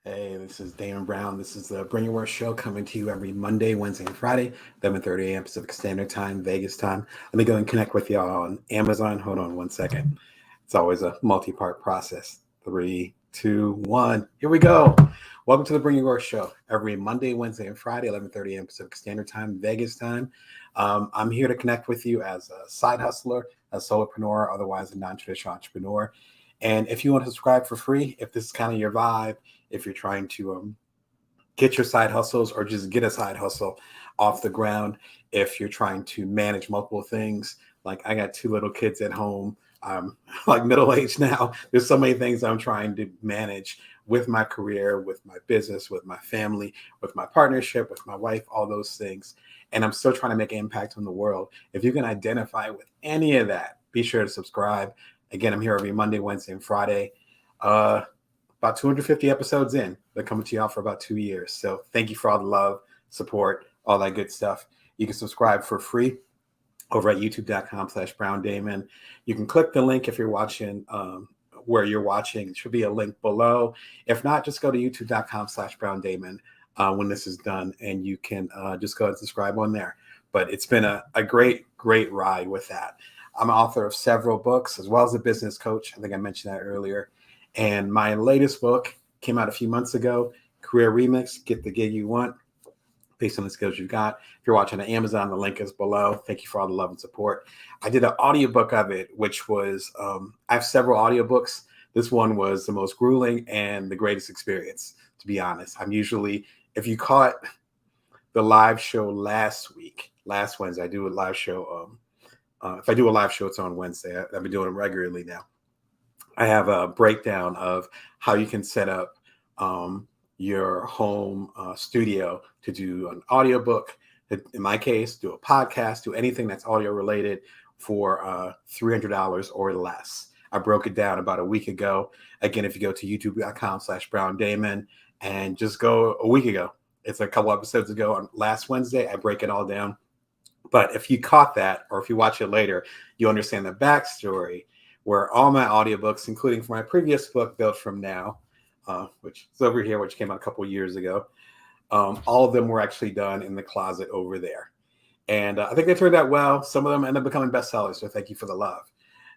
Hey, this is Damon Brown. This is the Bring Your Worst show coming to you every Monday, Wednesday, and Friday, 11:30 a.m. Pacific Standard Time, Vegas time. Let me go and connect with y'all on Amazon. Hold on one second. It's always a multi-part process. Three, two, one. Here we go. Welcome to the Bring Your Worst show every Monday, Wednesday, and Friday, 11:30 a.m. Pacific Standard Time, Vegas time. I'm here to connect with you as a side hustler, a solopreneur, otherwise a non-traditional entrepreneur. And if you want to subscribe for free, if this is kind of your vibe, if you're trying to get your side hustles or just get a side hustle off the ground, if you're trying to manage multiple things, like I got two little kids at home. I'm like middle aged now. There's so many things I'm trying to manage with my career, with my business, with my family, with my partnership, with my wife, all those things. And I'm still trying to make an impact on the world. If you can identify with any of that, be sure to subscribe. Again, I'm here every Monday, Wednesday, and Friday. Uh, about 250 episodes in. They're coming to y'all for about 2 years. So thank you for all the love, support, all that good stuff. You can subscribe for free over at youtube.com/Brown Damon. You can click the link if you're watching where you're watching. It should be a link below. If not, just go to youtube.com/Brown Damon when this is done, and you can just go and subscribe on there. But it's been a great, great ride with that. I'm an author of several books as well as a business coach. I think I mentioned that earlier. And my latest book came out a few months ago, Career Remix, Get the Gig You Want, based on the skills you've got. If you're watching on Amazon, the link is below. Thank you for all the love and support. I did an audiobook of it, which was, I have several audiobooks. This one was the most grueling and the greatest experience, to be honest. I'm usually, if you caught the live show last Wednesday, I do a live show. If I do a live show, it's on Wednesday. I've been doing it regularly now. I have a breakdown of how you can set up your home studio to do an audiobook. In my case, do a podcast, do anything that's audio related for $300 or less. I broke it down about a week ago. Again, if you go to youtube.com/Brown Damon and just go a week ago, it's a couple episodes ago on last Wednesday, I break it all down. But if you caught that, or if you watch it later, you understand the backstory where all my audiobooks, including for my previous book, Built From Now, which is over here, which came out a couple of years ago, all of them were actually done in the closet over there. And I think they turned out well. Some of them ended up becoming bestsellers, so thank you for the love.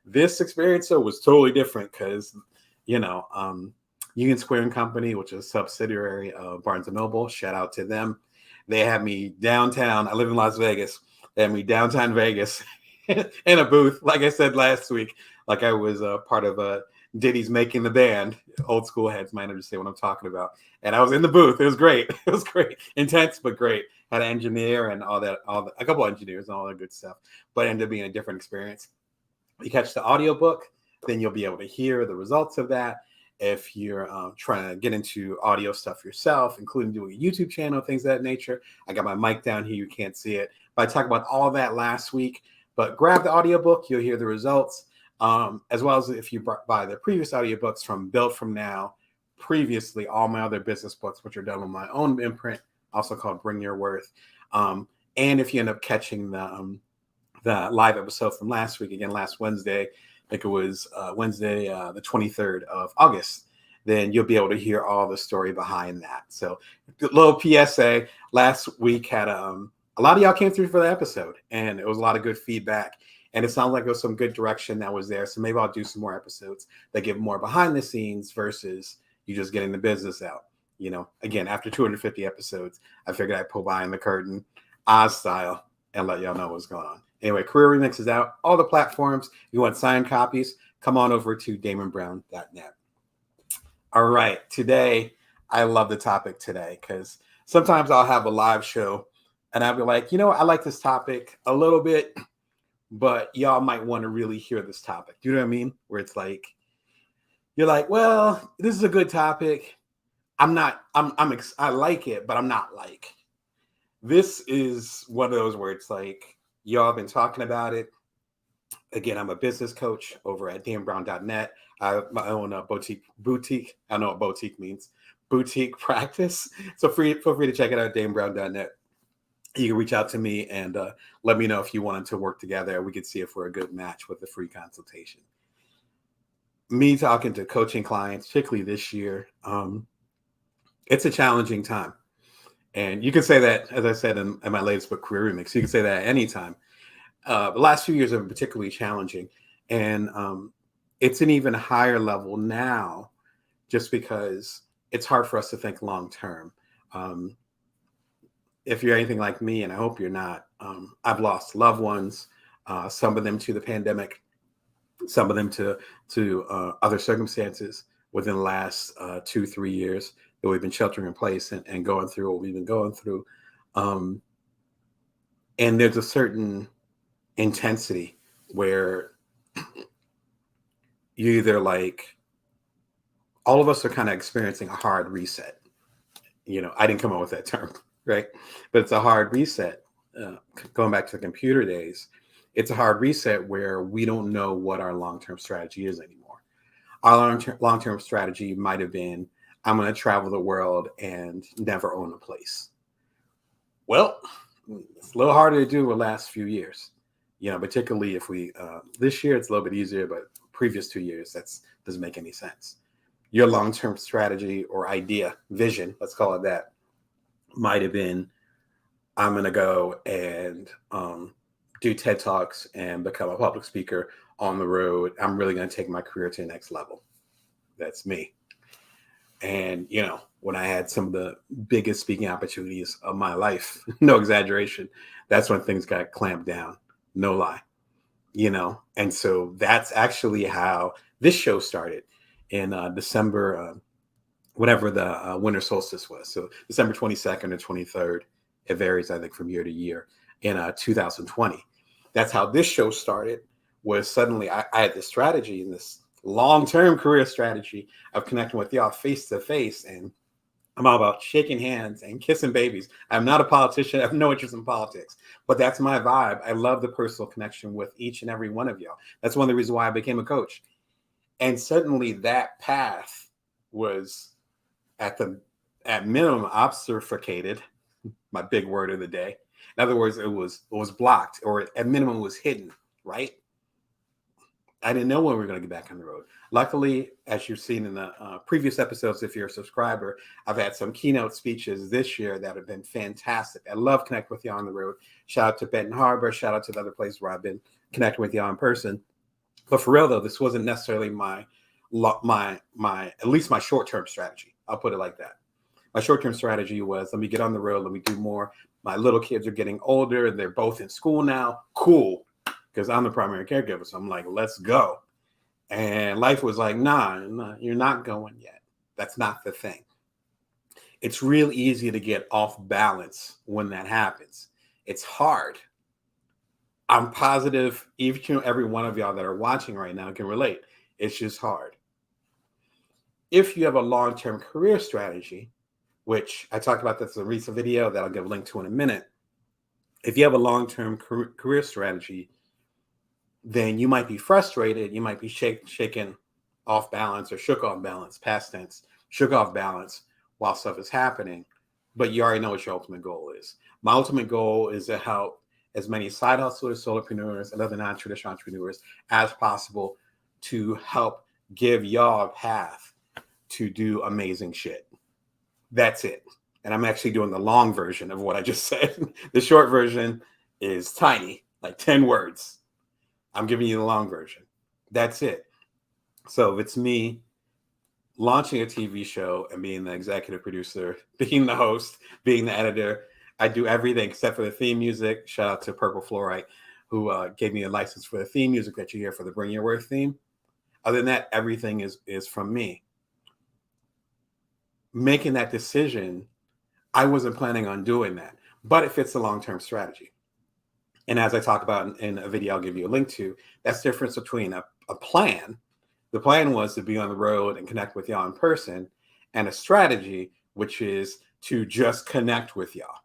This experience, though, was totally different because, Union Square and Company, which is a subsidiary of Barnes & Noble, shout out to them. They had me downtown. I live in Las Vegas. They had me downtown Vegas in a booth, like I said last week, like I was part of Diddy's Making the Band. Old school heads might understand what I'm talking about. And I was in the booth. It was great. It was great. Intense, but great. Had an engineer and a couple of engineers and all that good stuff, but it ended up being a different experience. You catch the audiobook, then you'll be able to hear the results of that. If you're trying to get into audio stuff yourself, including doing a YouTube channel, things of that nature, I got my mic down here. You can't see it. But I talked about all that last week. But grab the audiobook. You'll hear the results, as well as if you buy the previous audiobooks from Built From Now, previously all my other business books, which are done with my own imprint, also called Bring Your Worth. And if you end up catching the live episode from last week, again, last Wednesday, I think it was Wednesday, the 23rd of August, then you'll be able to hear all the story behind that. So a little PSA, last week had a lot of y'all came through for the episode, and it was a lot of good feedback. And it sounds like there was some good direction that was there. So maybe I'll do some more episodes that give more behind the scenes versus you just getting the business out. Again, after 250 episodes, I figured I'd pull behind the curtain, Oz style, and let y'all know what's going on. Anyway, Career Remix is out. All the platforms. If you want signed copies, come on over to damonbrown.net. All right. Today, I love the topic today because sometimes I'll have a live show and I'll be like, I like this topic a little bit, but y'all might want to really hear this topic. Do you know what I mean? Where it's like, you're like, well, this is a good topic. I like it, but I'm not like. This is one of those where it's like, y'all have been talking about it. Again, I'm a business coach over at damonbrown.net. I have my own boutique. I don't know what boutique means. Boutique practice. So feel free to check it out at damonbrown.net. You can reach out to me and let me know if you wanted to work together. We could see if we're a good match with a free consultation. Me talking to coaching clients, particularly this year, It's a challenging time. And you can say that, as I said in my latest book, Career Remix, you can say that at any time. The last few years have been particularly challenging. And it's an even higher level now, just because it's hard for us to think long term. Um, if you're anything like me, and I hope you're not, I've lost loved ones, some of them to the pandemic, some of them to other circumstances within the last 2-3 years that we've been sheltering in place and going through what we've been going through. Um, and there's a certain intensity where you either like, all of us are kind of experiencing a hard reset. I didn't come up with that term, right? But it's a hard reset. Going back to the computer days, it's a hard reset where we don't know what our long-term strategy is anymore. Our long-term strategy might have been, I'm going to travel the world and never own a place. Well, it's a little harder to do the last few years, particularly if this year it's a little bit easier, but previous 2 years, that doesn't make any sense. Your long-term strategy or idea, vision, let's call it that, might have been, I'm going to go and do TED Talks and become a public speaker on the road. I'm really going to take my career to the next level. That's me. And, when I had some of the biggest speaking opportunities of my life, no exaggeration, that's when things got clamped down. No lie. And so that's actually how this show started in December, whatever the winter solstice was. So December 22nd or 23rd. It varies, I think, from year to year in 2020. That's how this show started, was suddenly I had this strategy and this long-term career strategy of connecting with y'all face to face. And I'm all about shaking hands and kissing babies. I'm not a politician. I have no interest in politics, but that's my vibe. I love the personal connection with each and every one of y'all. That's one of the reasons why I became a coach. And suddenly that path was at minimum obfuscated, my big word of the day. In other words, it was blocked, or at minimum was hidden, right? I didn't know when we were going to get back on the road. Luckily, as you've seen in the previous episodes, if you're a subscriber, I've had some keynote speeches this year that have been fantastic. I love connecting with you on the road. Shout out to Benton Harbor. Shout out to the other places where I've been connecting with you in person. But for real, though, this wasn't necessarily my at least my short-term strategy. I'll put it like that. My short-term strategy was, let me get on the road. Let me do more. My little kids are getting older. They're both in school now. Cool. Because I'm the primary caregiver. So I'm like, let's go. And life was like, nah, you're not going yet. That's not the thing. It's real easy to get off balance when that happens. It's hard. I'm positive each and every one of y'all that are watching right now can relate. It's just hard. If you have a long-term career strategy, which I talked about this in a recent video that I'll give a link to in a minute. If you have a long-term career strategy, then you might be frustrated. You might be shaken off balance, or shook off balance, past tense, shook off balance while stuff is happening. But you already know what your ultimate goal is. My ultimate goal is to help as many side hustlers, solopreneurs, and other non-traditional entrepreneurs as possible to help give y'all a path to do amazing shit. That's it. And I'm actually doing the long version of what I just said. The short version is tiny, like 10 words. I'm giving you the long version. That's it. So if it's me launching a TV show and being the executive producer, being the host, being the editor, I do everything except for the theme music. Shout out to Purple Fluorite, who gave me a license for the theme music that you hear for the Bring Your Worth theme. Other than that, everything is from me. Making that decision, I wasn't planning on doing that, but it fits the long-term strategy. And as I talk about in a video I'll give you a link to, that's the difference between a plan. The plan was to be on the road and connect with y'all in person, and a strategy, which is to just connect with y'all.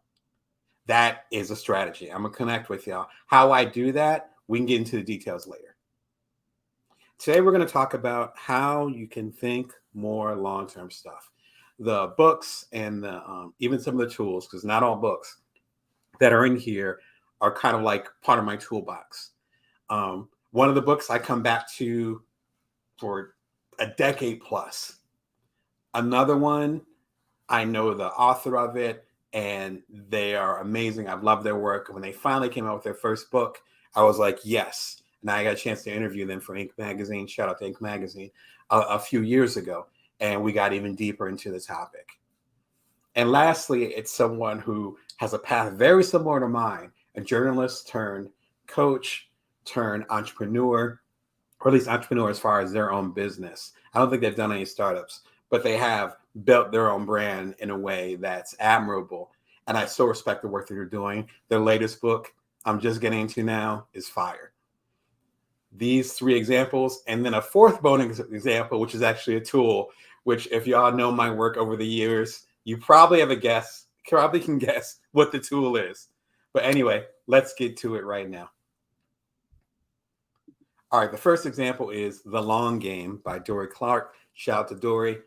That is a strategy. I'm going to connect with y'all. How I do that, we can get into the details later. Today, we're going to talk about how you can think more long-term stuff. The books and even some of the tools, because not all books that are in here are kind of like part of my toolbox. One of the books I come back to for a decade plus. Another one I know the author of it, and they are amazing. I've loved their work. When they finally came out with their first book, I was like, yes. And I got a chance to interview them for Inc. Magazine. Shout out to Inc. Magazine a few years ago. And we got even deeper into the topic. And lastly, it's someone who has a path very similar to mine, a journalist turned coach turned entrepreneur, or at least entrepreneur as far as their own business. I don't think they've done any startups, but they have built their own brand in a way that's admirable. And I so respect the work that they're doing. Their latest book, I'm just getting into now, is fire. These three examples, and then a fourth bonus example, which is actually a tool, which if y'all know my work over the years, you probably have a guess, probably can guess what the tool is. But anyway, let's get to it right now. All right, the first example is The Long Game by Dorie Clark. Shout out to Dorie.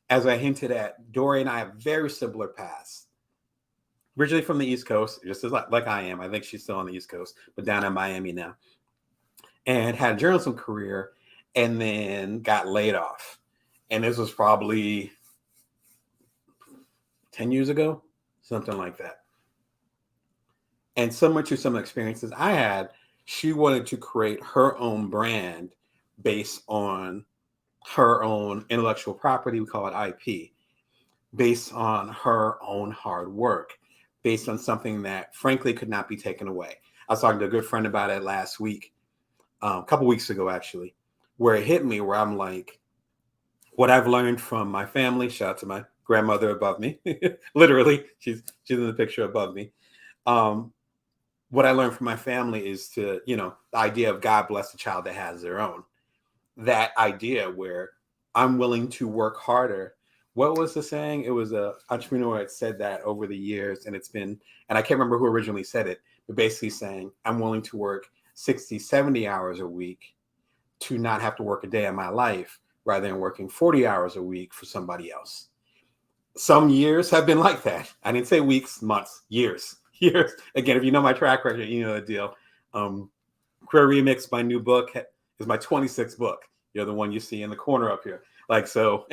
As I hinted at, Dorie and I have very similar paths. Originally from the East Coast, just as like I am. I think she's still on the East Coast, but down in Miami now. And had a journalism career and then got laid off. And this was probably 10 years ago, something like that. And similar to some experiences I had, she wanted to create her own brand based on her own intellectual property, we call it IP, based on her own hard work, based on something that frankly could not be taken away. I was talking to a good friend about it last week, a couple weeks ago actually, where it hit me where I'm like, what I've learned from my family, shout out to my grandmother above me, literally, she's in the picture above me. What I learned from my family is to, the idea of God bless the child that has their own. That idea where I'm willing to work harder. What was the saying? It was an entrepreneur that said that over the years, and I can't remember who originally said it, but basically saying, I'm willing to work 60, 70 hours a week to not have to work a day in my life rather than working 40 hours a week for somebody else. Some years have been like that. I didn't say weeks, months, years. Again, if you know my track record, you know the deal. Career Remix, my new book, is my 26th book. You're the one you see in the corner up here. Like, so,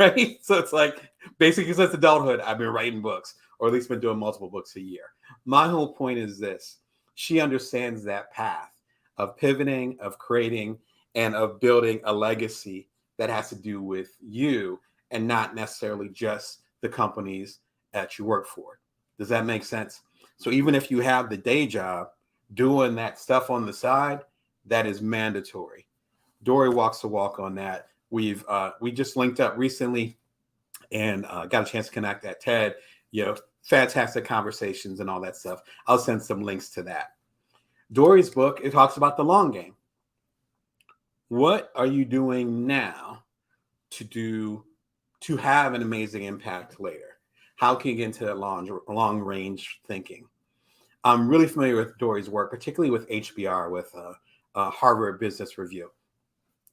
right? So it's like, basically since adulthood, I've been writing books, or at least been doing multiple books a year. My whole point is this. She understands that path of pivoting, of creating, and of building a legacy that has to do with you and not necessarily just the companies that you work for. Does that make sense? So even if you have the day job, doing that stuff on the side, that is mandatory. Dorie walks the walk on that. We just linked up recently and got a chance to connect at TED. Fantastic conversations and all that stuff. I'll send some links to that. Dorie's book, it talks about the long game. What are you doing now to have an amazing impact later? How can you get into that long range thinking? I'm really familiar with Dorie's work, particularly with HBR, with Harvard Business Review.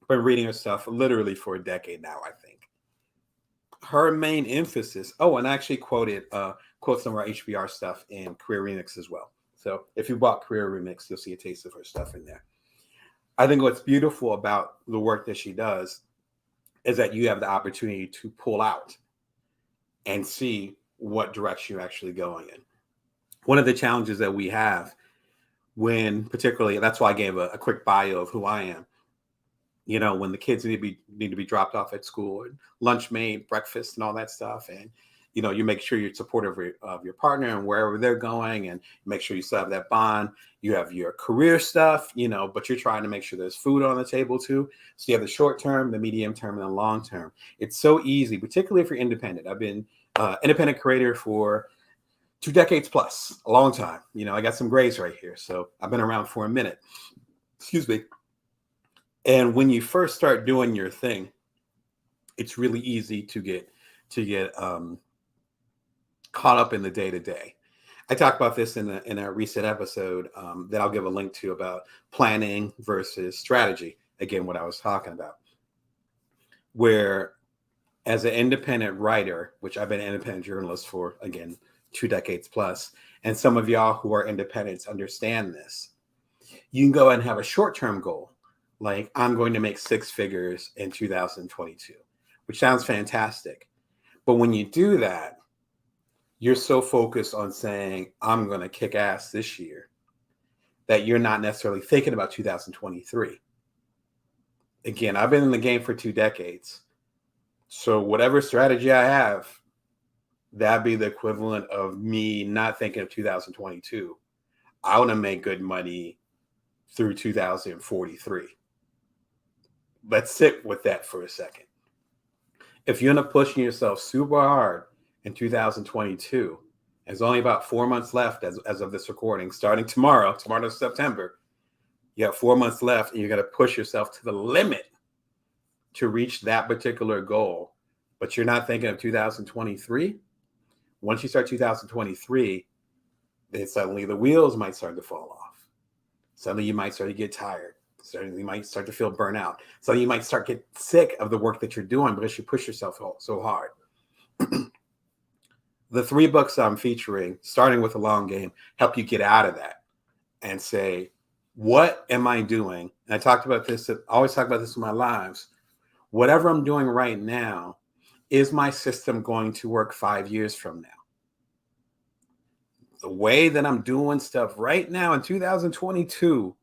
I've been reading her stuff literally for a decade now, I think. Her main emphasis, and I actually quote some of our HBR stuff in Career Remix as well. So if you bought Career Remix, you'll see a taste of her stuff in there. I think what's beautiful about the work that she does is that you have the opportunity to pull out and see what direction you're actually going in. One of the challenges that we have particularly, that's why I gave a quick bio of who I am. When the kids need to be dropped off at school, and lunch made, breakfast and all that stuff. And, you make sure you're supportive of your partner and wherever they're going, and make sure you still have that bond. You have your career stuff, but you're trying to make sure there's food on the table too. So you have the short term, the medium term, and the long term. It's so easy, particularly if you're independent. I've been independent creator for 2 decades plus, a long time. I got some grays right here. So I've been around for a minute. Excuse me. And when you first start doing your thing, it's really easy to get caught up in the day-to-day. I talked about this in a recent episode that I'll give a link to about planning versus strategy. Again, what I was talking about, where as an independent writer, which I've been an independent journalist for, again, 2 decades plus, and some of y'all who are independents understand this, you can go and have a short-term goal. Like, I'm going to make 6 figures in 2022, which sounds fantastic. But when you do that, you're so focused on saying, I'm going to kick ass this year, that you're not necessarily thinking about 2023. Again, I've been in the game for 2 decades. So whatever strategy I have, that'd be the equivalent of me not thinking of 2022. I want to make good money through 2043. Let's sit with that for a second. If you end up pushing yourself super hard in 2022, there's only about 4 months left as of this recording, starting tomorrow's September. You have 4 months left and you're going to push yourself to the limit to reach that particular goal, but you're not thinking of 2023. Once you start 2023, then suddenly the wheels might start to fall off. Suddenly you might start to get tired. Suddenly you might start to feel burnout. Suddenly you might start to get sick of the work that you're doing because you push yourself so hard. The 3 books I'm featuring, starting with The Long Game, help you get out of that and say, what am I doing? And I always talk about this in my lives. Whatever I'm doing right now, is my system going to work 5 years from now? The way that I'm doing stuff right now in 2022,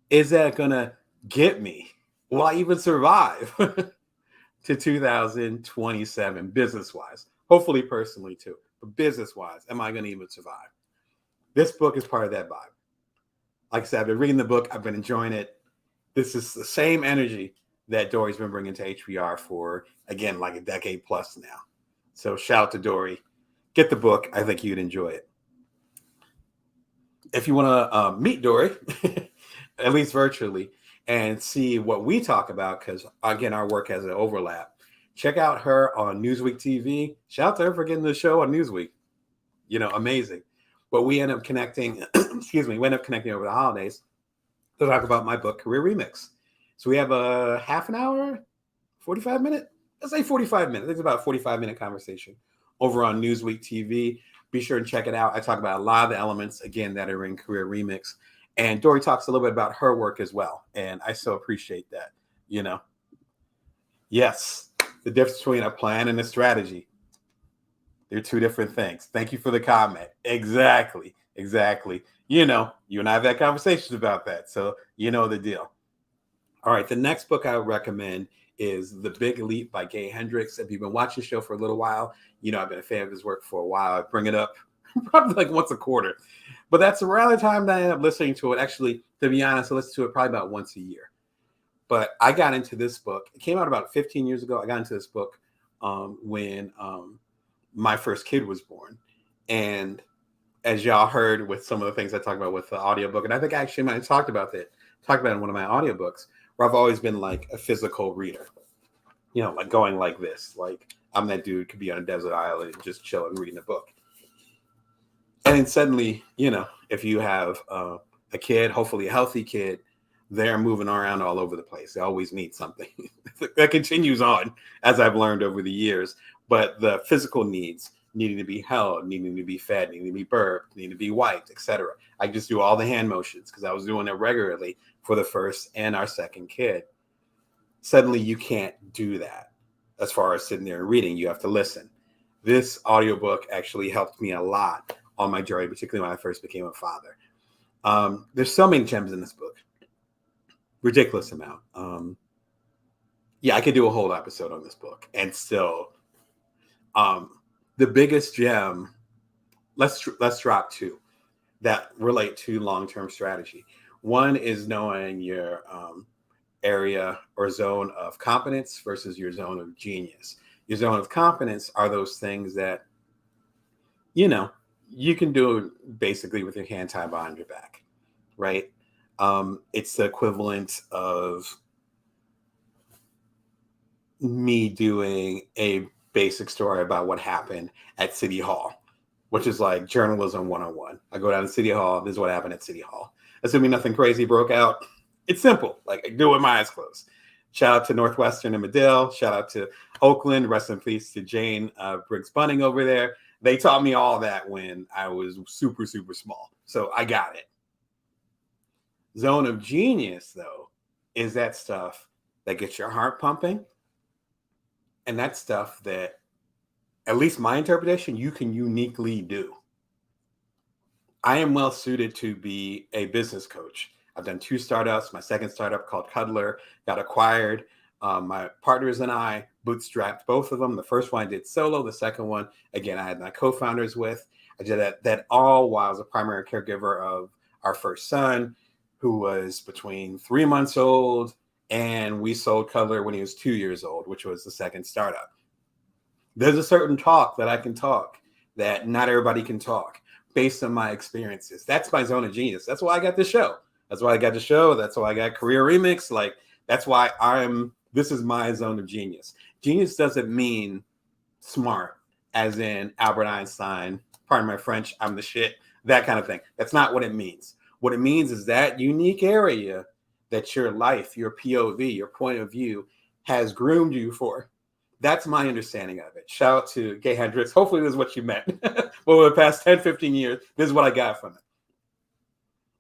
is that going to get me? Will I even survive to 2027 business-wise? Hopefully personally too, but business-wise, am I going to even survive? This book is part of that vibe. Like I said, I've been reading the book. I've been enjoying it. This is the same energy that Dorie's been bringing to HBR for, again, like a decade plus now. So shout out to Dorie. Get the book. I think you'd enjoy it. If you want to meet Dorie, at least virtually, and see what we talk about, because, again, our work has an overlap, check out her on Newsweek TV. Shout out to her for getting the show on Newsweek. Amazing. But we end up connecting, over the holidays to talk about my book, Career Remix. So we have a half an hour, 45 minute, let's say 45 minutes. It's about a 45-minute conversation over on Newsweek TV. Be sure and check it out. I talk about a lot of the elements, again, that are in Career Remix. And Dorie talks a little bit about her work as well. And I so appreciate that, Yes, the difference between a plan and a strategy. They're 2 different things. Thank you for the comment. Exactly. You and I have had conversations about that. So you know the deal. All right, the next book I would recommend is The Big Leap by Gay Hendricks. If you've been watching the show for a little while, I've been a fan of his work for a while. I bring it up probably like once a quarter. But that's around the time that I end up listening to it. Actually, to be honest, I listen to it probably about once a year. But I got into this book. It came out about 15 years ago. I got into this book when my first kid was born. And as y'all heard with some of the things I talked about with the audiobook, and I think I actually might have talked about it in one of my audiobooks, where I've always been like a physical reader, like going like this, like I'm that dude could be on a desert island and just chilling reading a book. And then suddenly, if you have a kid, hopefully a healthy kid, they're moving around all over the place. They always need something. That continues on, as I've learned over the years. But the physical needs, needing to be held, needing to be fed, needing to be burped, needing to be wiped, etc. I just do all the hand motions because I was doing it regularly for the first and our second kid. Suddenly you can't do that. As far as sitting there and reading, you have to listen. This audiobook actually helped me a lot on my journey, particularly when I first became a father. There's so many gems in this book. Ridiculous amount. I could do a whole episode on this book. And still, the biggest gem, let's drop 2 that relate to long-term strategy. One is knowing your area or zone of competence versus your zone of genius. Your zone of competence are those things that, you can do basically with your hand tied behind your back, right? It's the equivalent of me doing a basic story about what happened at City Hall, which is like journalism 101. I go down to City Hall. This is what happened at City Hall. Assuming nothing crazy broke out. It's simple. Like I do it with my eyes closed. Shout out to Northwestern and Medill. Shout out to Oakland. Rest in peace to Jane Briggs Bunning over there. They taught me all that when I was super, super small. So I got it. Zone of genius, though, is that stuff that gets your heart pumping. And that stuff that at least my interpretation, you can uniquely do. I am well suited to be a business coach. I've done 2 startups. My second startup called Cuddler got acquired. My partners and I bootstrapped both of them. The first one I did solo. The second one, again, I had my co-founders with. I did that all while I was a primary caregiver of our first son, who was between 3 months old, and we sold Cuddler when he was 2 years old, which was the second startup. There's a certain talk that I can talk that not everybody can talk based on my experiences. That's my zone of genius. That's why I got the show. That's why I got the show. That's why I got Career Remix. Like, that's why this is my zone of genius. Genius doesn't mean smart, as in Albert Einstein, pardon my French, I'm the shit, that kind of thing. That's not what it means. What it means is that unique area that your life, your POV, your point of view has groomed you for. That's my understanding of it. Shout out to Gay Hendricks. Hopefully this is what you meant. Over the past 10, 15 years, this is what I got from it.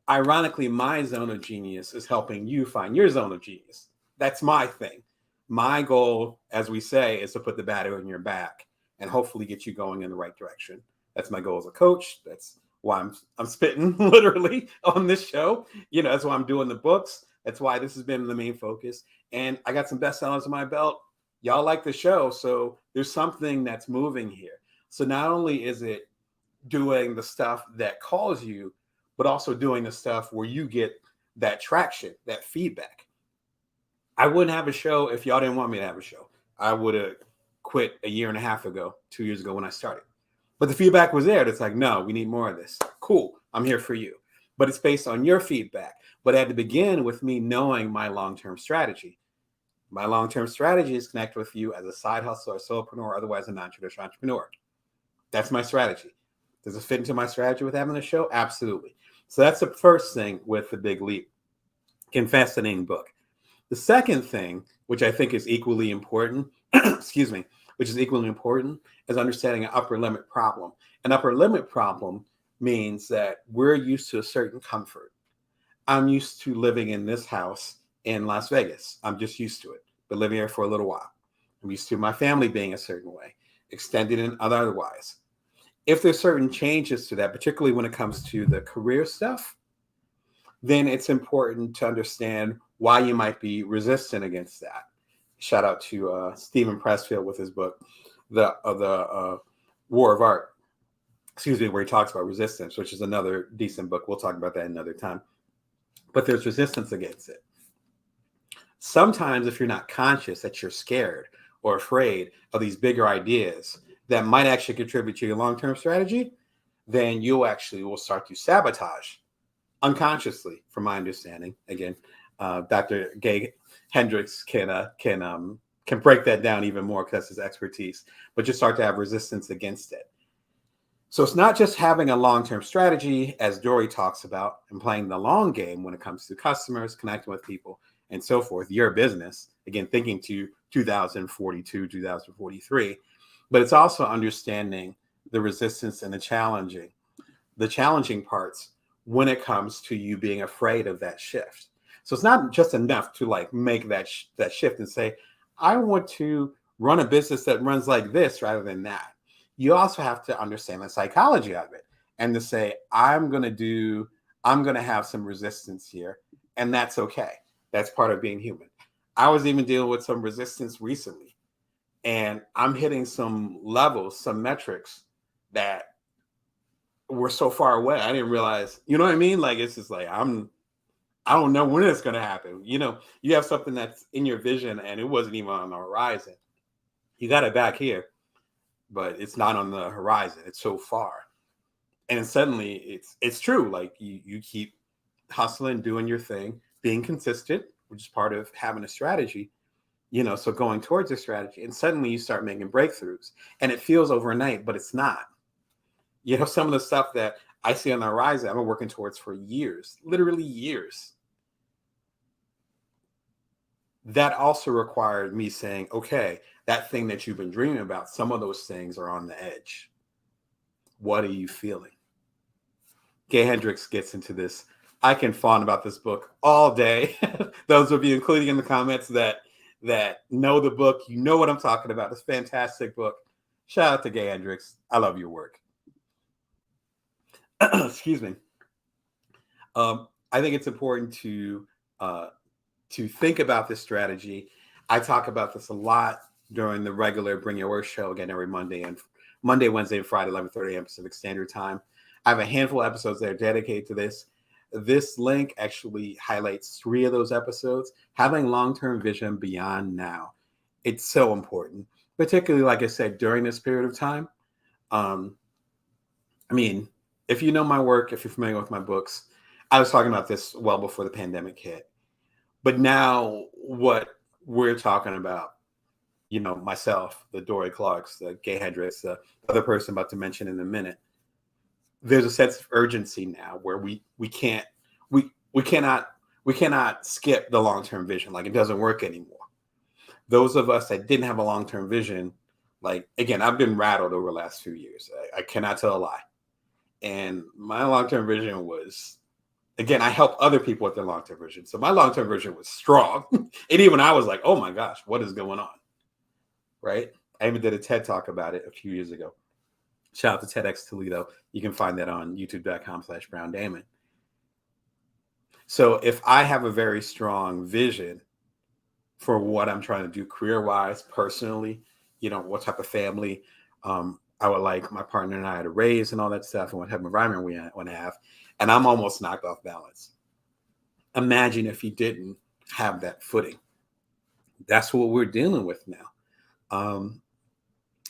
Ironically, my zone of genius is helping you find your zone of genius. That's my thing. My goal, as we say, is to put the battery in your back and hopefully get you going in the right direction. That's my goal as a coach. That's why I'm spitting literally on this show. That's why I'm doing the books. That's why this has been the main focus. And I got some bestsellers in my belt. Y'all like the show, so there's something that's moving here. So not only is it doing the stuff that calls you, but also doing the stuff where you get that traction, that feedback. I wouldn't have a show if y'all didn't want me to have a show. I would have quit a year and a half ago, 2 years ago when I started. But the feedback was there. It's like, no, we need more of this. Cool, I'm here for you. But it's based on your feedback. But it had to begin with me knowing my long-term strategy. My long-term strategy is connect with you as a side hustler, a solopreneur, or otherwise a non-traditional entrepreneur. That's my strategy. Does it fit into my strategy with having a show? Absolutely. So that's the first thing with The Big Leap. Fascinating book. The second thing, which I think is equally important, is understanding an upper limit problem. An upper limit problem means that we're used to a certain comfort. I'm used to living in this house in Las Vegas. I'm just used to it. Been living here for a little while. I'm used to my family being a certain way, extended and otherwise. If there's certain changes to that, particularly when it comes to the career stuff, then it's important to understand why you might be resistant against that. Shout out to Stephen Pressfield with his book, The War of Art, where he talks about resistance, which is another decent book. We'll talk about that another time. But there's resistance against it. Sometimes if you're not conscious that you're scared or afraid of these bigger ideas that might actually contribute to your long-term strategy, then you actually will start to sabotage unconsciously, from my understanding. Again, Dr. Gay Hendricks can break that down even more because that's his expertise, but you start to have resistance against it. So it's not just having a long-term strategy, as Dorie talks about, and playing the long game when it comes to customers, connecting with people, and so forth, your business, again, thinking to 2042, 2043, but it's also understanding the resistance and the challenging parts when it comes to you being afraid of that shift. So it's not just enough to like make that shift and say, I want to run a business that runs like this rather than that. You also have to understand the psychology of it and to say, I'm going to have some resistance here, and that's okay. That's part of being human. I was even dealing with some resistance recently, and I'm hitting some levels, some metrics that were so far away. I didn't realize, you know what I mean? Like, it's just like, I don't know when it's going to happen. You have something that's in your vision and it wasn't even on the horizon. You got it back here, but it's not on the horizon. It's so far. And suddenly it's true. Like you keep hustling, doing your thing, being consistent, which is part of having a strategy, so going towards a strategy, and suddenly you start making breakthroughs and it feels overnight, but it's not. Some of the stuff that I see on the horizon, I've been working towards for years, literally years. That also required me saying, okay, that thing that you've been dreaming about, some of those things are on the edge. What are you feeling? Gay Hendricks gets into this. I can fawn about this book all day. Those of you, including in the comments, that know the book, you know what I'm talking about. It's a fantastic book. Shout out to Gay Hendricks. I love your work. Excuse me. I think it's important to think about this strategy. I talk about this a lot during the regular Bring Your Worst show, again, every Monday, Wednesday, and Friday, 11:30 a.m. Pacific Standard Time. I have a handful of episodes that are dedicated to this. This link actually highlights 3 of those episodes. Having long-term vision beyond now. It's so important, particularly, like I said, during this period of time. I mean, if you know my work, if you're familiar with my books, I was talking about this well before the pandemic hit. But now what we're talking about, myself, the Dorie Clarks, the Gay Hendricks, the other person I'm about to mention in a minute, there's a sense of urgency now where we cannot skip the long-term vision. Like, it doesn't work anymore. Those of us that didn't have a long-term vision, like, again, I've been rattled over the last few years. I cannot tell a lie. And my long-term vision was, again, I help other people with their long-term vision. So my long-term vision was strong. And even I was like, oh my gosh, what is going on? Right? I even did a TED Talk about it a few years ago. Shout out to TEDx Toledo. You can find that on youtube.com/BrownDamon. So if I have a very strong vision for what I'm trying to do career-wise, personally, what type of family I would like my partner and I to raise and all that stuff, and what type of environment we want to have, and I'm almost knocked off balance. Imagine if you didn't have that footing. That's what we're dealing with now.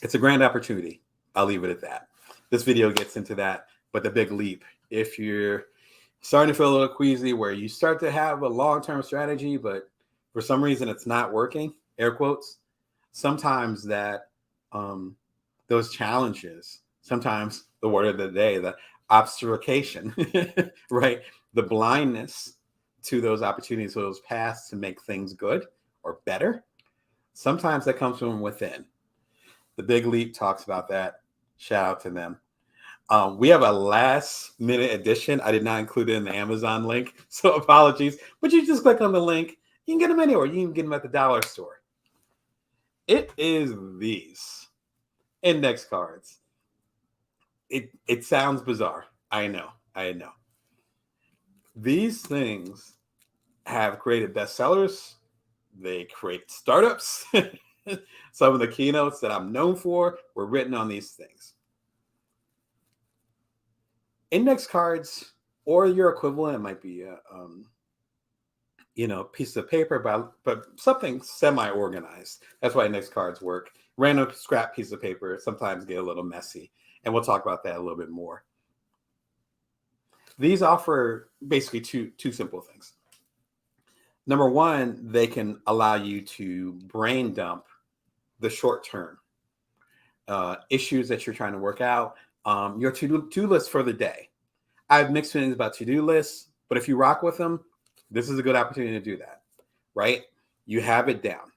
It's a grand opportunity. I'll leave it at that. This video gets into that, but the big leap, if you're starting to feel a little queasy where you start to have a long-term strategy, but for some reason it's not working, air quotes, sometimes that those challenges, sometimes the word of the day, the obfuscation, right? The blindness to those opportunities, those paths to make things good or better. Sometimes that comes from within. The Big Leap talks about that. Shout out to them. We have a last minute edition. I did not include it in the Amazon link, so apologies. But you just click on the link. You can get them anywhere. You can get them at the dollar store. It is these index cards. It sounds bizarre. I know. These things have created bestsellers. They create startups. Some of the keynotes that I'm known for were written on these things. Index cards, or your equivalent, it might be a piece of paper, but something semi-organized. That's why index cards work. Random scrap piece of paper sometimes get a little messy, and we'll talk about that a little bit more. These offer basically two simple things. Number one, they can allow you to brain dump the short-term issues that you're trying to work out, your to-do list for the day. I have mixed feelings about to-do lists, but if you rock with them, this is a good opportunity to do that, right? You have it down.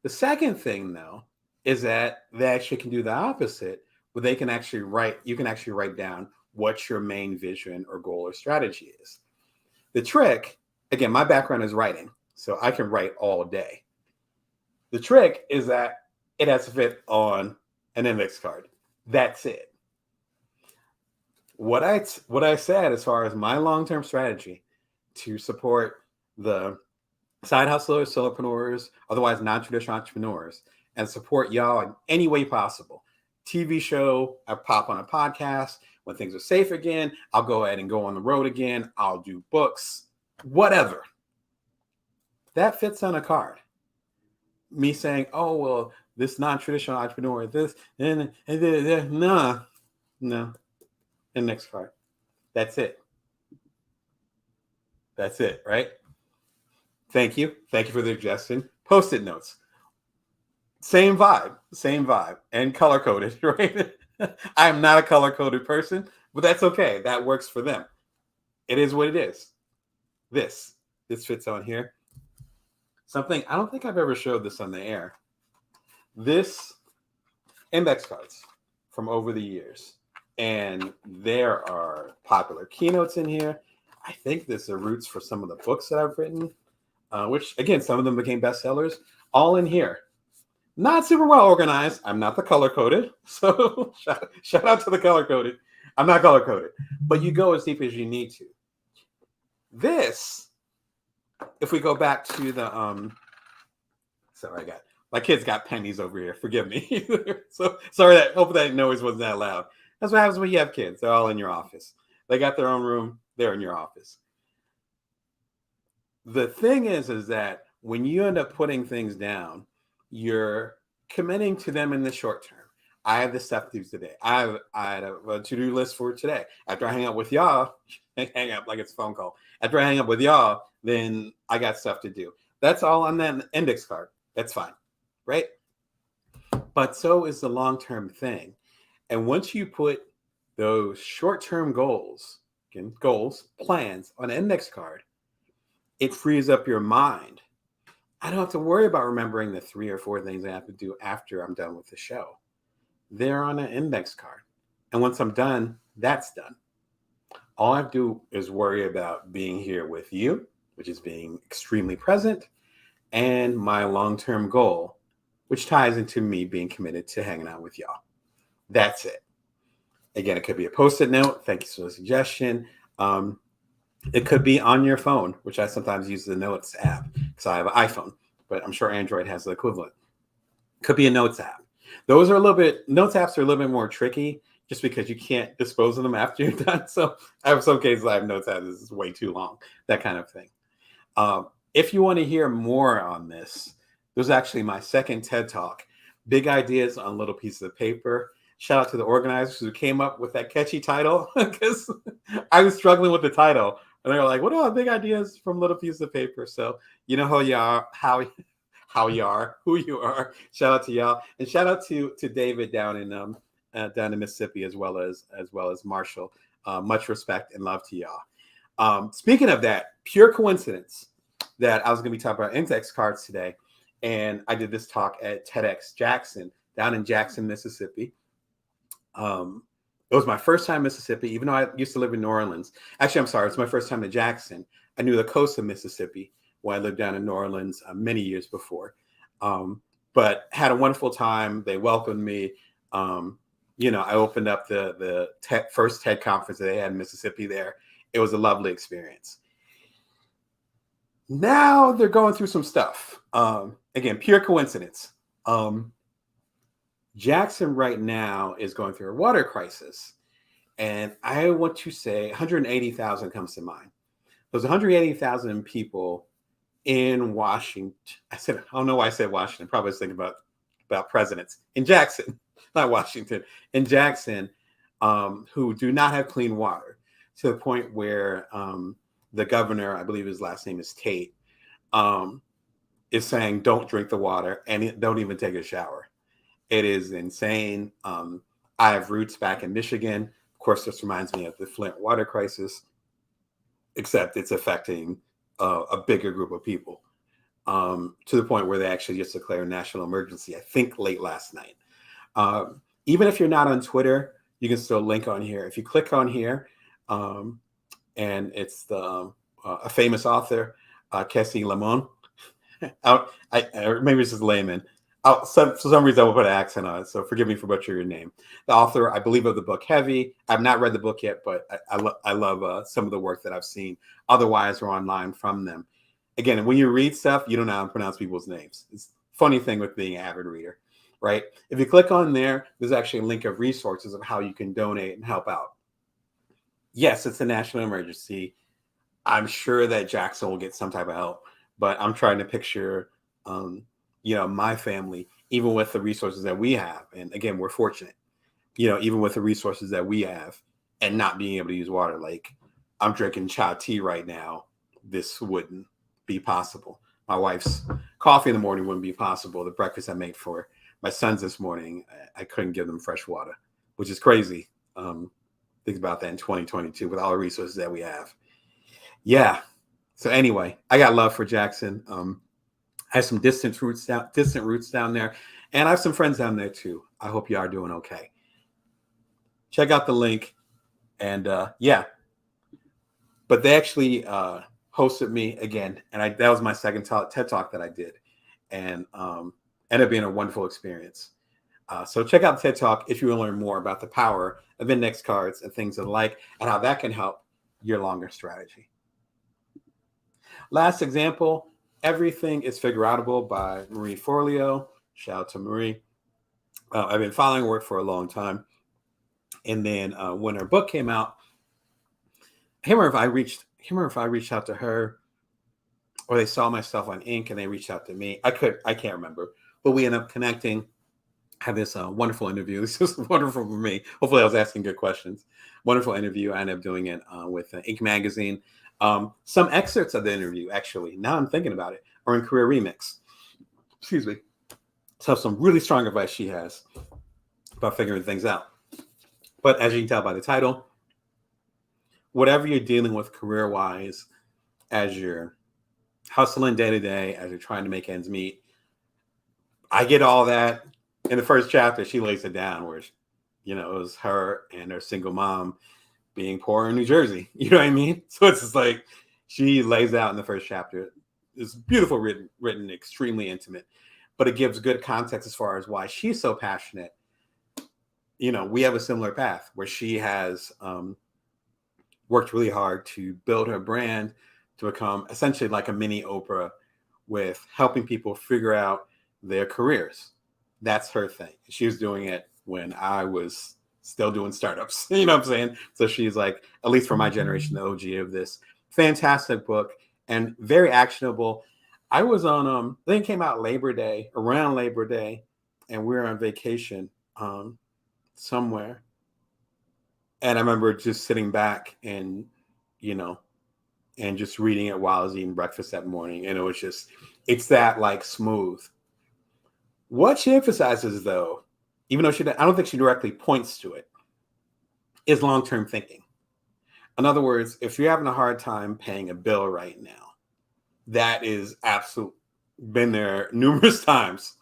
The second thing, though, is that they actually can do the opposite, where you can actually write down what your main vision or goal or strategy is. The trick, again, my background is writing, so I can write all day. The trick is that it has to fit on an index card. That's it. What I said as far as my long-term strategy to support the side hustlers, solopreneurs, otherwise non-traditional entrepreneurs, and support y'all in any way possible. TV show, I pop on a podcast. When things are safe again, I'll go ahead and go on the road again. I'll do books, whatever. That fits on a card. Me saying, oh, well, this non-traditional entrepreneur, this, and no. And next card. That's it. That's it, right? Thank you. Thank you for the suggestion. Post-it notes. Same vibe, and color-coded, right? I'm not a color-coded person, but that's okay. That works for them. It is what it is. This fits on here. Something, I don't think I've ever showed this on the air. This index cards from over the years. And there are popular keynotes in here. I think this are roots for some of the books that I've written, which, again, some of them became bestsellers. All in here. Not super well organized. I'm not the color coded. So shout out to the color coded. I'm not color coded. But you go as deep as you need to. This, if we go back to the sorry, I got my kids got pennies over here. Forgive me. So sorry that hope that noise wasn't that loud. That's what happens when you have kids. They're all in your office. They got their own room. They're in your office. The thing is that when you end up putting things down, you're committing to them in the short term. I have this stuff to do today. I had a to-do list for today. After I hang out with y'all, hang up like it's a phone call. After I hang up with y'all, then I got stuff to do. That's all on that index card. That's fine, right? But so is the long-term thing. And once you put those short-term goals, again, goals, plans on an index card, it frees up your mind. I don't have to worry about remembering the 3 or 4 things I have to do after I'm done with the show. They're on an index card. And once I'm done, that's done. All I have to do is worry about being here with you, which is being extremely present, and my long-term goal, which ties into me being committed to hanging out with y'all. That's it. Again, it could be a post-it note. Thank you for the suggestion. It could be on your phone, which I sometimes use the Notes app because I have an iPhone, but I'm sure Android has the equivalent. Could be a Notes app. Those are Notes apps are a little bit more tricky just because you can't dispose of them after you're done. So I have some cases I have Notes apps. This is way too long, that kind of thing. If you want to hear more on this, there's actually my second TED Talk, Big Ideas on Little Pieces of Paper. Shout out to the organizers who came up with that catchy title because I was struggling with the title. And they were like, what are big ideas from little pieces of paper? So you know who you are, who you are. Shout out to y'all. And shout out to David down in Mississippi as well as Marshall. Much respect and love to y'all. Speaking of that, pure coincidence that I was going to be talking about index cards today. And I did this talk at TEDx Jackson down in Jackson, Mississippi. It was my first time in Mississippi, even though I used to live in New Orleans. Actually, I'm sorry, it's my first time in Jackson. I knew the coast of Mississippi when I lived down in New Orleans many years before. But had a wonderful time. They welcomed me. I opened up the first TED conference that they had in Mississippi there. It was a lovely experience. Now they're going through some stuff. Again, pure coincidence. Jackson right now is going through a water crisis. And I want to say 180,000 comes to mind. Those 180,000 people in Washington. I don't know why I said Washington. Probably was thinking about presidents in Jackson, not Washington, in Jackson, who do not have clean water to the point where the governor, I believe his last name is Tate, is saying don't drink the water and don't even take a shower. It is insane. I have roots back in Michigan. Of course, this reminds me of the Flint water crisis, except it's affecting a bigger group of people to the point where they actually just declared a national emergency, I think late last night. Even if you're not on Twitter, you can still link on here. If you click on here, and it's a famous author, Kessie Lemon. Maybe it's just layman. For some reason, I will put an accent on it, so forgive me for butchering your name. The author, I believe, of the book Heavy. I've not read the book yet, but I love some of the work that I've seen otherwise or online from them. Again, when you read stuff, you don't know how to pronounce people's names. It's a funny thing with being an avid reader, right? If you click on there, there's actually a link of resources of how you can donate and help out. Yes, it's a national emergency. I'm sure that Jackson will get some type of help, but I'm trying to picture my family, even with the resources that we have. And again, we're fortunate, even with the resources that we have and not being able to use water. Like I'm drinking chai tea right now. This wouldn't be possible. My wife's coffee in the morning wouldn't be possible. The breakfast I made for my sons this morning, I couldn't give them fresh water, which is crazy. Think about that in 2022 with all the resources that we have. Yeah. So anyway, I got love for Jackson. I have some distant roots down there, and I have some friends down there too. I hope you are doing okay. Check out the link, and yeah. But they actually hosted me again, and that was my second TED Talk that I did, and ended up being a wonderful experience. So check out the TED Talk if you want to learn more about the power of index cards and things of the like, and how that can help your longer strategy. Last example, Everything is Figureoutable by Marie Forleo. Shout out to Marie. I've been following her work for a long time. And then when her book came out, I can't remember if I reached out to her or they saw my stuff on Ink and they reached out to me. I can't remember. But we ended up connecting, had this wonderful interview. This was wonderful for me. Hopefully I was asking good questions. Wonderful interview. I ended up doing it with Ink Magazine. Some excerpts of the interview, actually, now I'm thinking about it, are in Career Remix. Excuse me. So some really strong advice she has about figuring things out. But as you can tell by the title, whatever you're dealing with career-wise, as you're hustling day to day, as you're trying to make ends meet, I get all that. In the first chapter, she lays it down where, it was her and her single mom being poor in New Jersey. You know what I mean? So it's just like she lays out in the first chapter. It's beautiful written, extremely intimate, but it gives good context as far as why she's so passionate. We have a similar path where she has worked really hard to build her brand to become essentially like a mini Oprah with helping people figure out their careers. That's her thing. She was doing it when I was still doing startups. You know what I'm saying? So she's like, at least for my generation, the OG of this. Fantastic book and very actionable. I was on, I think it came out around Labor Day, and we were on vacation somewhere. And I remember just sitting back and, and just reading it while I was eating breakfast that morning. And it was just, it's that like smooth. What she emphasizes, though, even though I don't think she directly points to it, is long-term thinking. In other words, if you're having a hard time paying a bill right now, that is absolutely been there numerous times,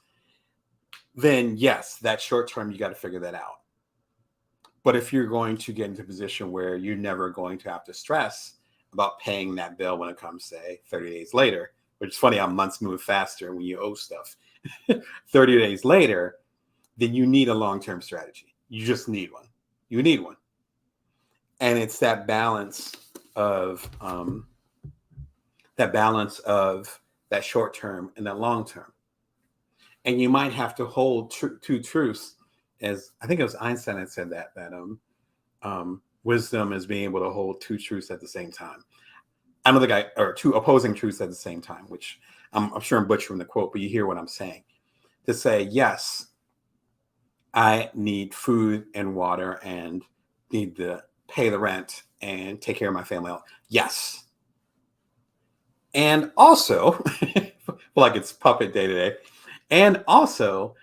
then yes, that short term, you got to figure that out. But if you're going to get into a position where you're never going to have to stress about paying that bill when it comes, say, 30 days later, which is funny how months move faster when you owe stuff. 30 days later, then you need a long-term strategy. You just need one. You need one. And it's that balance of that short term and that long term. And you might have to hold two truths, as I think it was Einstein that said that wisdom is being able to hold two truths at the same time. I don't think or two opposing truths at the same time, which I'm sure I'm butchering the quote, but you hear what I'm saying. To say, yes, I need food and water and need to pay the rent and take care of my family. Yes. And also, like it's puppet day today. And also,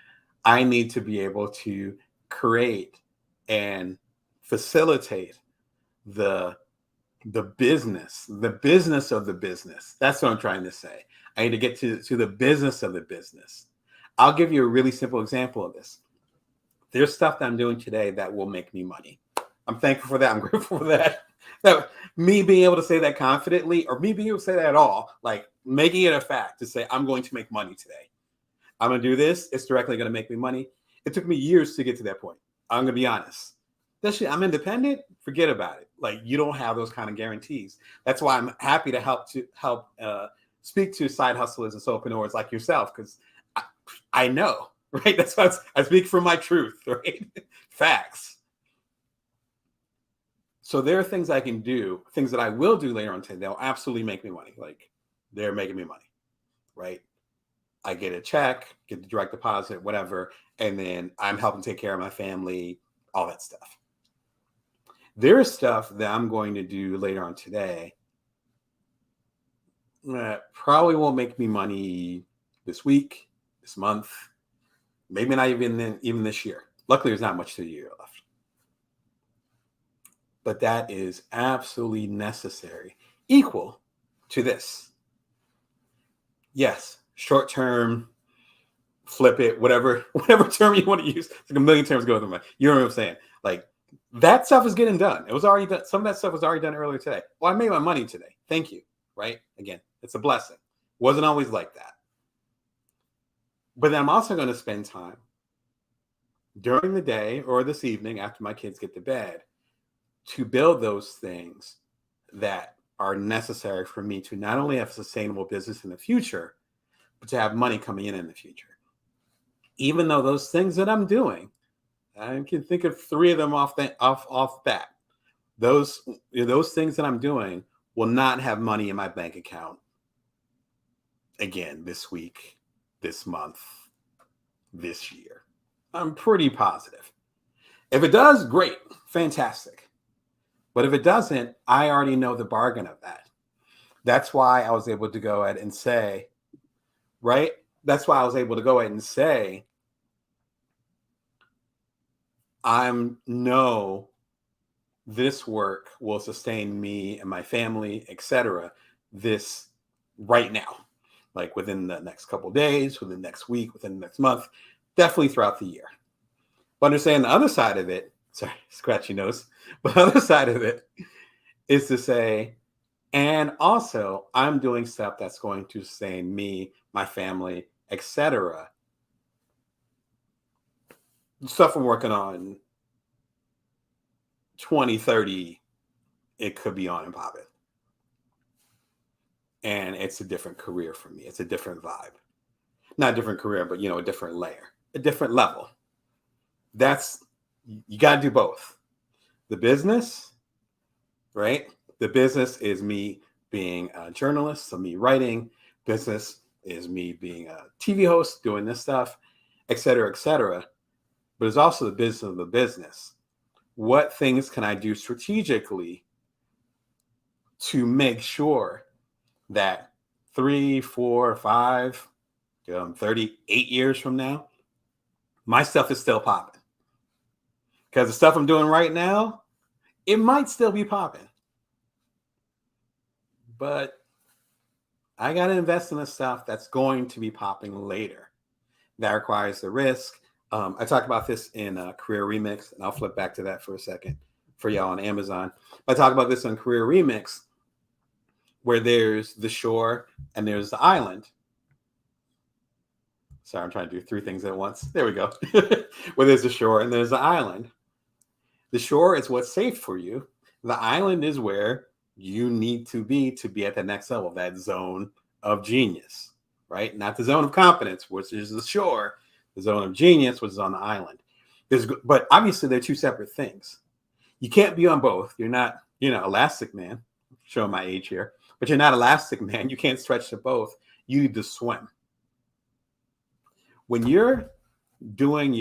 I need to be able to create and facilitate the business of the business. That's what I'm trying to say. I need to get to the business of the business. I'll give you a really simple example of this. There's stuff that I'm doing today that will make me money. I'm thankful for that. I'm grateful for that. That me being able to say that confidently, or me being able to say that at all, like making it a fact to say, I'm going to make money today. I'm going to do this. It's directly going to make me money. It took me years to get to that point. I'm going to be honest. I'm independent. Forget about it. Like, you don't have those kind of guarantees. That's why I'm happy to help speak to side hustlers and solopreneurs like yourself, because I know, right? That's why I speak from my truth, right? Facts. So there are things I can do, things that I will do later on today. They'll absolutely make me money. Like, they're making me money, right? I get a check, get the direct deposit, whatever, and then I'm helping take care of my family, all that stuff. There is stuff that I'm going to do later on today that probably won't make me money this week, this month, maybe not even this year. Luckily, there's not much to the year left. But that is absolutely necessary, equal to this. Yes, short term, flip it, whatever term you want to use. It's like a million terms go through my. You know what I'm saying? Like, that stuff is getting done. It was already done. Some of that stuff was already done earlier today. Well, I made my money today. Thank you. Right? Again, it's a blessing. Wasn't always like that. But then I'm also going to spend time during the day or this evening after my kids get to bed to build those things that are necessary for me to not only have a sustainable business in the future, but to have money coming in the future. Even though those things that I'm doing, I can think of 3 of them off bat. Those things that I'm doing will not have money in my bank account again this week, this month, this year. I'm pretty positive. If it does, great, fantastic. But if it doesn't, I already know the bargain of that. That's why I was able to go ahead and say, right? That's why I was able to go ahead and say, this work will sustain me and my family, etc. This right now, like within the next couple of days, within the next week, within the next month, definitely throughout the year. But understand the other side of it, sorry, scratchy nose, but the other side of it is to say, and also I'm doing stuff that's going to sustain me, my family, etc. Stuff I'm working on 2030, it could be on and popping. And it's a different career for me. It's a different vibe. Not a different career, but a different layer, a different level. You got to do both. The business, right? The business is me being a journalist, so me writing. Business is me being a TV host, doing this stuff, et cetera, et cetera. But it's also the business of the business. What things can I do strategically to make sure that 3, 4, 5, 38 years from now, my stuff is still popping? Because the stuff I'm doing right now, it might still be popping. But I got to invest in the stuff that's going to be popping later. That requires the risk. I talked about this in Career Remix, and I'll flip back to that for a second for y'all on Amazon. I talk about this on Career Remix, where there's the shore and there's the island. Sorry, I'm trying to do 3 things at once. There we go. Where there's the shore and there's the island. The shore is what's safe for you. The island is where you need to be at the next level, that zone of genius, right? Not the zone of competence, which is the shore, the zone of genius, which is on the island. But obviously, they're 2 separate things. You can't be on both. You're not, Elastic Man, showing my age here, but you're not Elastic Man. You can't stretch to both. You need to swim. When you're doing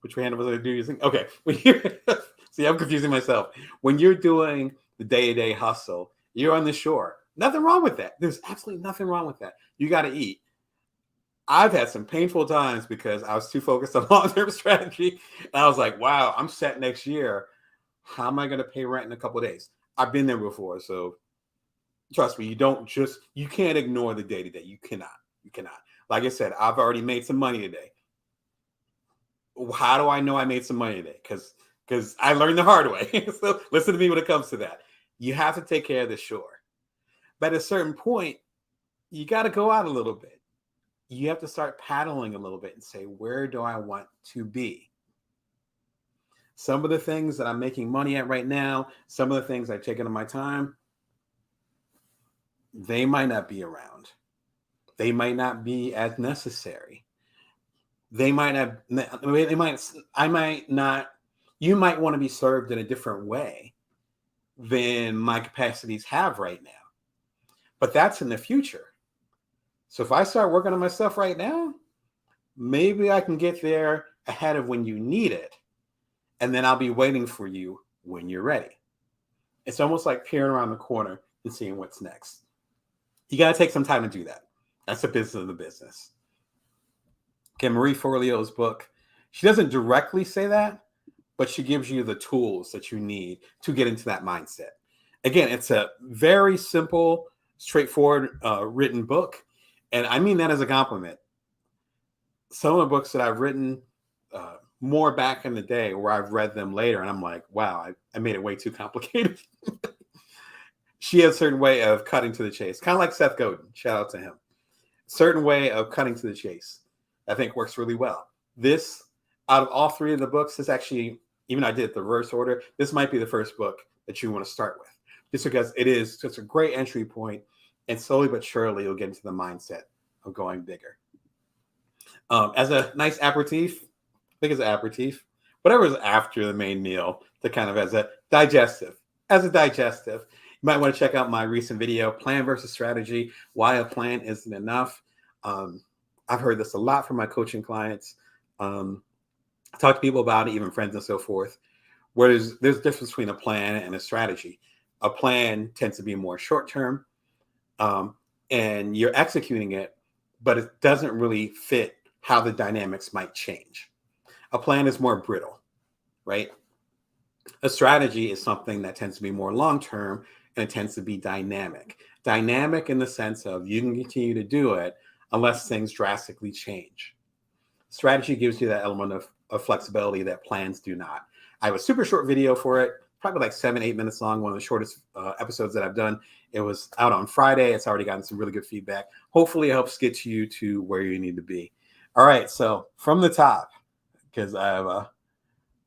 which hand was I using? Okay. See, I'm confusing myself. When you're doing the day-to-day hustle, you're on the shore. Nothing wrong with that. There's absolutely nothing wrong with that. You got to eat. I've had some painful times because I was too focused on long-term strategy. And I was like, wow, I'm set next year. How am I going to pay rent in a couple of days? I've been there before. So trust me, you can't ignore the day-to-day. You cannot. Like I said, I've already made some money today. How do I know I made some money today? Because I learned the hard way. So listen to me when it comes to that. You have to take care of the shore. But at a certain point, you got to go out a little bit. You have to start paddling a little bit and say, where do I want to be? Some of the things that I'm making money at right now, some of the things I've taken on my time, they might not be around. They might not be as necessary. You might want to be served in a different way than my capacities have right now. But that's in the future. So if I start working on my stuff right now, maybe I can get there ahead of when you need it. And then I'll be waiting for you when you're ready. It's almost like peering around the corner and seeing what's next. You got to take some time to do that. That's the business of the business. Okay, Marie Forleo's book, she doesn't directly say that, but she gives you the tools that you need to get into that mindset. Again, it's a very simple, straightforward written book. And I mean that as a compliment. Some of the books that I've written more back in the day where I've read them later and I'm like, wow, I made it way too complicated. She has a certain way of cutting to the chase, kind of like Seth Godin. Shout out to him. Certain way of cutting to the chase. I think works really well. This, out of all three of the books, this actually, even though I did the reverse order, this might be the first book that you want to start with, just because it is just a great entry point, and slowly but surely you'll get into the mindset of going bigger. As a nice aperitif, I think it's an aperitif, whatever is after the main meal, to kind of as a digestive. You might want to check out my recent video, Plan versus Strategy, Why a Plan Isn't Enough. I've heard this a lot from my coaching clients. I talk to people about it, even friends and so forth, where there's a difference between a plan and a strategy. A plan tends to be more short-term, and you're executing it, but it doesn't really fit how the dynamics might change. A plan is more brittle, right? A strategy is something that tends to be more long-term, and it tends to be dynamic. Dynamic in the sense of you can continue to do it unless things drastically change. Strategy gives you that element of flexibility that plans do not. I have a super short video for it, probably like 7-8 minutes long, one of the shortest episodes that I've done. It was out on Friday. It's already gotten some really good feedback. Hopefully it helps get you to where you need to be. All right, so from the top, because I have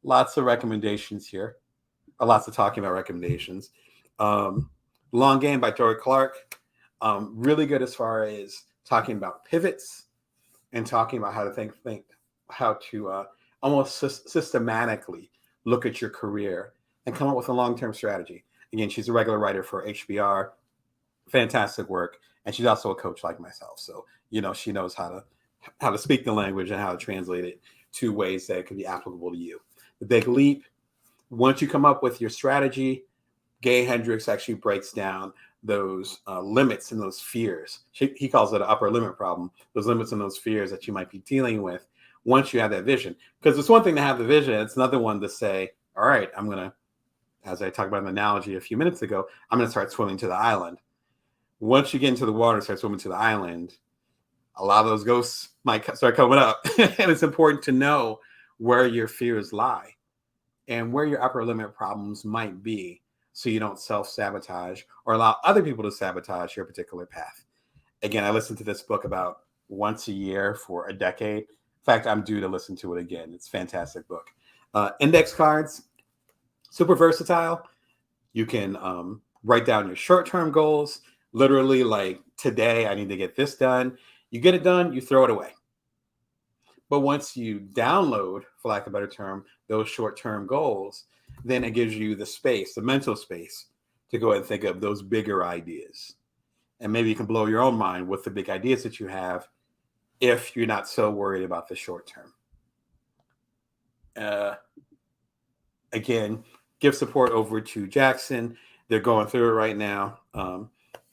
lots of recommendations here, or lots of talking about recommendations. Long Game by Dorie Clark. Really good as far as talking about pivots and talking about how to think how to almost systematically look at your career and come up with a long-term strategy. Again, she's a regular writer for HBR. Fantastic work. And she's also a coach like myself. So, she knows how to speak the language and how to translate it to ways that can be applicable to you. The Big Leap. Once you come up with your strategy, Gay Hendricks actually breaks down those limits and those fears. He calls it an upper limit problem, those limits and those fears that you might be dealing with once you have that vision. Because it's one thing to have the vision. It's another one to say, all right, I'm going to, as I talked about an analogy a few minutes ago, I'm going to start swimming to the island. Once you get into the water and start swimming to the island, a lot of those ghosts might start coming up. And it's important to know where your fears lie and where your upper limit problems might be, so you don't self-sabotage or allow other people to sabotage your particular path. Again, I listen to this book about once a year for a decade. In fact, I'm due to listen to it again. It's a fantastic book. Index cards, super versatile. You can write down your short-term goals. Literally, like today, I need to get this done. You get it done, you throw it away. But once you download, for lack of a better term, those short-term goals, then it gives you the space, the mental space, to go ahead and think of those bigger ideas. And maybe you can blow your own mind with the big ideas that you have if you're not so worried about the short term. Again, give support over to Jackson. They're going through it right now.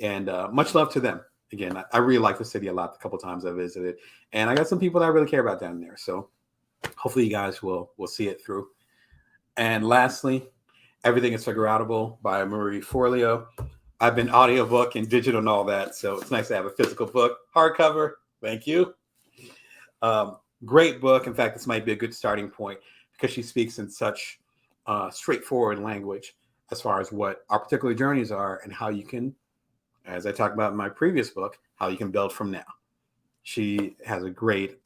And much love to them. Again, I really like the city a lot. The couple times I visited. And I got some people that I really care about down there. So hopefully you guys will see it through. And lastly, Everything is Figureoutable by Marie Forleo. I've been audiobook and digital and all that, so it's nice to have a physical book. Hardcover, thank you. Great book. In fact, this might be a good starting point because she speaks in such straightforward language as far as what our particular journeys are and how you can, as I talked about in my previous book, how you can build from now. She has a great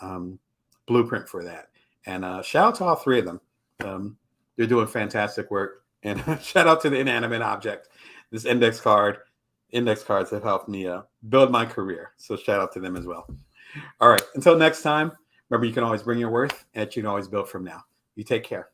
blueprint for that. And shout out to all three of them. They're doing fantastic work. And shout out to the inanimate object. This index cards have helped me build my career. So shout out to them as well. All right. Until next time, remember, you can always bring your worth and you can always build from now. You take care.